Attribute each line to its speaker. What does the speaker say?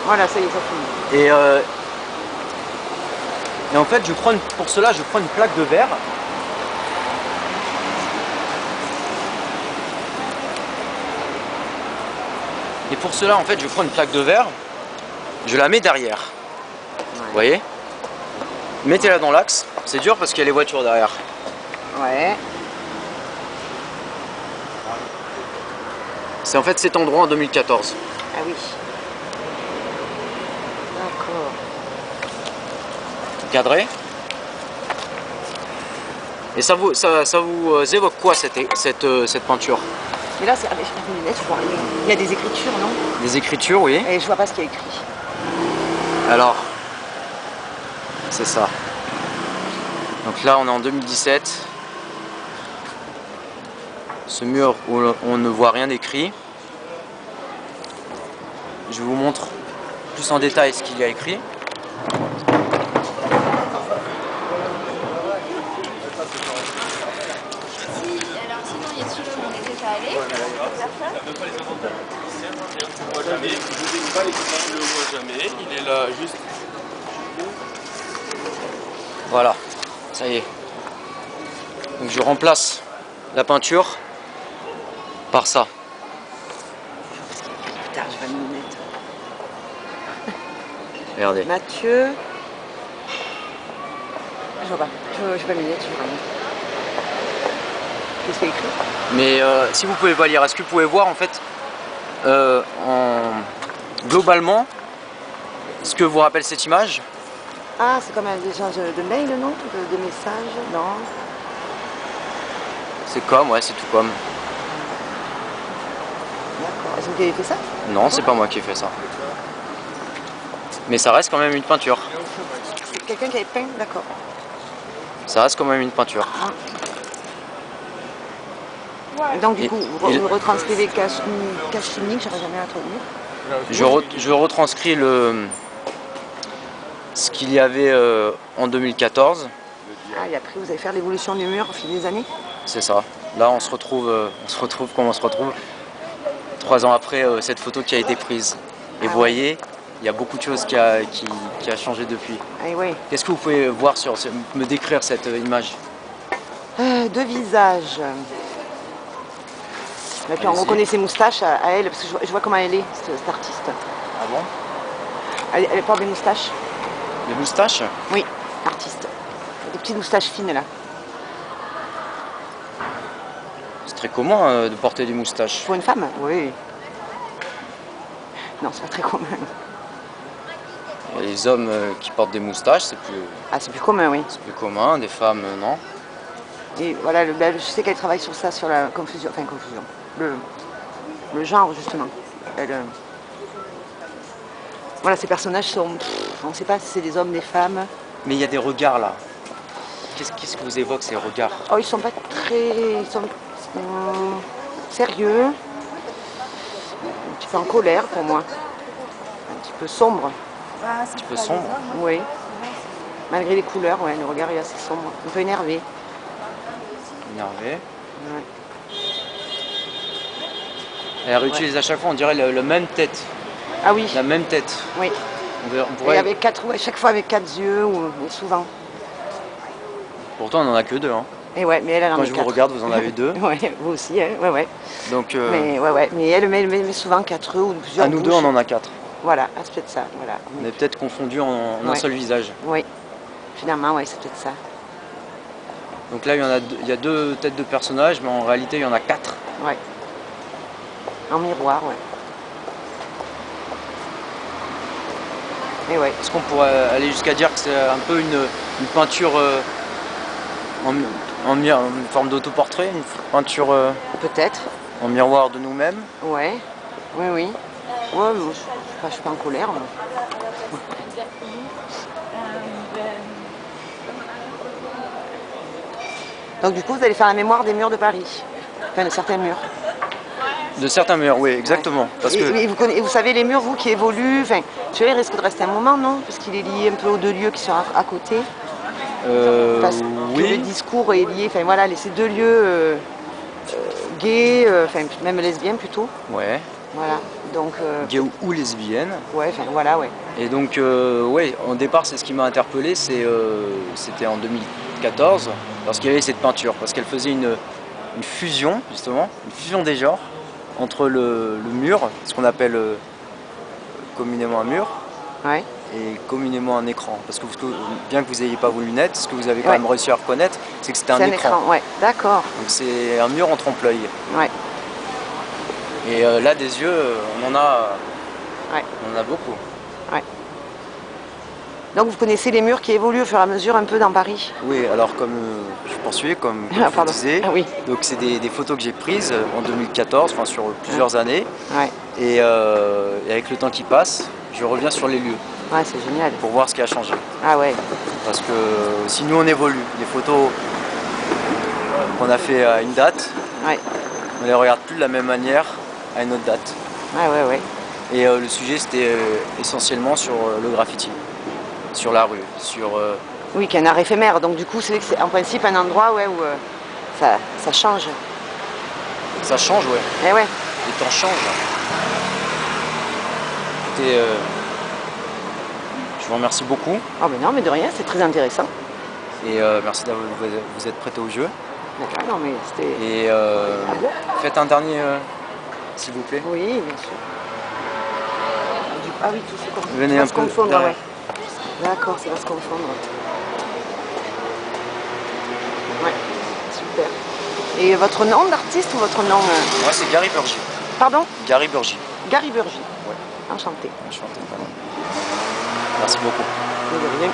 Speaker 1: Voilà, ça y est, ça finit.
Speaker 2: Et en fait, pour cela, je prends une plaque de verre. Et pour cela, en fait, je prends une plaque de verre, je la mets derrière.
Speaker 1: Ouais.
Speaker 2: Vous voyez? Mettez-la dans l'axe. C'est dur parce qu'il y a les voitures derrière.
Speaker 1: Ouais.
Speaker 2: C'est en fait cet endroit en 2014.
Speaker 1: Ah oui. D'accord.
Speaker 2: Cadré. Et ça vous évoque quoi cette peinture?
Speaker 1: Mais là, c'est avec mes lunettes, je vois rien. Il y a des écritures, non?
Speaker 2: Des écritures, oui.
Speaker 1: Et je vois pas ce qu'il y a écrit.
Speaker 2: Alors, c'est ça. Donc là, on est en 2017. Ce mur où on ne voit rien écrit. Je vous montre plus en détail ce qu'il y a écrit.
Speaker 3: Alors sinon il y a celui-là où on est déjà allé.
Speaker 4: Je le vois jamais, il est là juste.
Speaker 2: Voilà, ça y est. Donc je remplace la peinture par ça.
Speaker 1: Putain, j'ai pas mes lunettes.
Speaker 2: Regardez.
Speaker 1: Mathieu. Je vois pas. J'ai pas mes lunettes, je vois rien. Qu'est-ce qu'il y a écrit?
Speaker 2: Mais si vous pouvez pas lire, est-ce que vous pouvez voir en fait globalement ce que vous rappelle cette image?
Speaker 1: Ah, c'est comme un échange de mails, non? De messages, non?
Speaker 2: C'est comme, ouais, c'est tout comme.
Speaker 1: D'accord. Est-ce que vous avez fait ça?
Speaker 2: Non, c'est pas moi qui ai fait ça. Mais ça reste quand même une peinture.
Speaker 1: C'est quelqu'un qui avait peint? D'accord.
Speaker 2: Ça reste quand même une peinture.
Speaker 1: Donc du
Speaker 2: Et-
Speaker 1: coup,
Speaker 2: et-
Speaker 1: vous retranscrivez cache chimique, j'aurais jamais à traduire.
Speaker 2: Je retranscris ce qu'il y avait en 2014.
Speaker 1: Ah, et après vous allez faire l'évolution du mur au fil des années?
Speaker 2: C'est ça. Là, on se retrouve comme on se retrouve 3 ans après cette photo qui a été prise. Et vous voyez, il y a beaucoup de choses qui a changé depuis.
Speaker 1: Ah oui.
Speaker 2: Qu'est-ce que vous pouvez voir me décrire cette image?
Speaker 1: Deux visages. Et puis on
Speaker 2: Allez-y.
Speaker 1: reconnaît ses moustaches à elle, parce que je vois comment elle est, cette artiste.
Speaker 2: Ah bon?
Speaker 1: Elle porte des moustaches.
Speaker 2: Les moustaches?
Speaker 1: Oui, artiste. Des petites moustaches fines là.
Speaker 2: C'est très commun de porter des moustaches.
Speaker 1: Pour une femme? Oui. Non, c'est pas très commun.
Speaker 2: Il y a les hommes qui portent des moustaches,
Speaker 1: Ah, c'est plus commun, oui.
Speaker 2: c'est plus commun. Des femmes, non.
Speaker 1: Et voilà, je sais qu'elle travaille sur ça, sur la confusion, enfin confusion, le genre justement. Voilà, ces personnages sont, on ne sait pas si c'est des hommes, des femmes.
Speaker 2: Mais il y a des regards là. Qu'est-ce que vous évoque ces regards?
Speaker 1: Oh, ils sont pas très, ils sont sérieux, un petit peu en colère pour moi, un petit peu sombre,
Speaker 2: Un petit peu sombre.
Speaker 1: oui. Malgré les couleurs, ouais, le regard est assez sombre, un peu énervé.
Speaker 2: Énervé.
Speaker 1: Ouais.
Speaker 2: Elle réutilise à chaque fois, on dirait la même tête.
Speaker 1: Ah oui,
Speaker 2: La même tête.
Speaker 1: oui.
Speaker 2: On
Speaker 1: Et
Speaker 2: pourrait...
Speaker 1: avec quatre, ouais, chaque fois avec 4 yeux, ou souvent.
Speaker 2: Pourtant, on en a que 2. Hein.
Speaker 1: Et ouais, mais elle en
Speaker 2: Quand
Speaker 1: met
Speaker 2: je vous
Speaker 1: 4.
Speaker 2: regarde, vous en avez 2.
Speaker 1: Ouais, vous aussi, hein, ouais, ouais.
Speaker 2: Donc,
Speaker 1: Mais, ouais, mais elle met souvent 4 ou plusieurs
Speaker 2: à nous deux,
Speaker 1: bouches.
Speaker 2: on en a 4.
Speaker 1: Voilà, ah, c'est peut-être ça, voilà.
Speaker 2: On est peut-être confondus en un
Speaker 1: Ouais.
Speaker 2: seul visage.
Speaker 1: Oui, finalement, ouais, c'est peut-être ça.
Speaker 2: Donc là, il y a 2 têtes de personnages, mais en réalité, il y en a 4.
Speaker 1: Ouais. En miroir, ouais. Et ouais.
Speaker 2: Est-ce qu'on pourrait aller jusqu'à dire que c'est un peu une peinture en forme d'autoportrait, une peinture
Speaker 1: Peut-être,
Speaker 2: en miroir de nous-mêmes?
Speaker 1: ouais. Oui, oui. Ouais, mais je suis pas en colère, moi. Donc du coup, vous allez faire la mémoire des murs de Paris. Enfin, de certains murs.
Speaker 2: De certains murs, oui, exactement. Parce que
Speaker 1: Et vous savez les murs, vous, qui évoluent, enfin, celui-là, il risque de rester un moment, non? Parce qu'il est lié un peu aux 2 lieux qui sont à côté. Parce que le
Speaker 2: oui,
Speaker 1: discours est lié, enfin voilà, ces 2 lieux gays, enfin même lesbiens plutôt.
Speaker 2: ouais.
Speaker 1: Voilà, Donc,
Speaker 2: gay ou lesbienne.
Speaker 1: ouais, enfin voilà, ouais.
Speaker 2: Et donc, ouais, au départ, c'est ce qui m'a interpellé, c'était en 2014, lorsqu'il y avait cette peinture, parce qu'elle faisait une fusion, justement, une fusion des genres, entre le mur, ce qu'on appelle communément un mur,
Speaker 1: Ouais.
Speaker 2: et communément un écran. Parce que bien que vous n'ayez pas vos lunettes, ce que vous avez quand même réussi à reconnaître, c'est que c'était un écran.
Speaker 1: Ouais, d'accord.
Speaker 2: Donc c'est un mur en trompe-l'œil.
Speaker 1: Ouais.
Speaker 2: Et là, des yeux, on en a beaucoup.
Speaker 1: Ouais. Donc vous connaissez les murs qui évoluent au fur et à mesure un peu dans Paris?
Speaker 2: Oui, alors comme je poursuivais, comme je vous disais, donc c'est des photos que j'ai prises en 2014, enfin sur plusieurs années.
Speaker 1: Ouais.
Speaker 2: Et avec le temps qui passe, je reviens sur les lieux.
Speaker 1: Ouais, c'est génial.
Speaker 2: Pour voir ce qui a changé.
Speaker 1: Ah ouais.
Speaker 2: Parce que si nous on évolue, les photos qu'on a fait à une date,
Speaker 1: ouais.
Speaker 2: On les regarde plus de la même manière à une autre date.
Speaker 1: Ouais, ouais, ouais.
Speaker 2: Et le sujet c'était essentiellement sur le graffiti, sur la rue, sur...
Speaker 1: Oui, qui est un art éphémère, donc du coup c'est en principe un endroit ouais, où ça change.
Speaker 2: Ça change, ouais.
Speaker 1: Eh ouais.
Speaker 2: Les temps changent. Écoutez, je vous remercie beaucoup.
Speaker 1: Oh mais non, mais de rien, c'est très intéressant.
Speaker 2: Et merci d'avoir vous êtes prêté au jeu.
Speaker 1: D'accord, non mais c'était...
Speaker 2: Et faites un dernier, s'il vous plaît.
Speaker 1: Oui, bien sûr. Ah oui, tout ce qu'on
Speaker 2: Venez
Speaker 1: va
Speaker 2: un
Speaker 1: se
Speaker 2: peu
Speaker 1: confondre,
Speaker 2: derrière.
Speaker 1: ouais. D'accord, ça va se confondre. Ouais, super. Et votre nom d'artiste ou votre nom
Speaker 2: Moi c'est Gary Burgy.
Speaker 1: Pardon?
Speaker 2: Gary Burgy.
Speaker 1: Gary Burgy.
Speaker 2: Ouais.
Speaker 1: Enchanté.
Speaker 2: Enchanté. Merci beaucoup.
Speaker 1: De rien.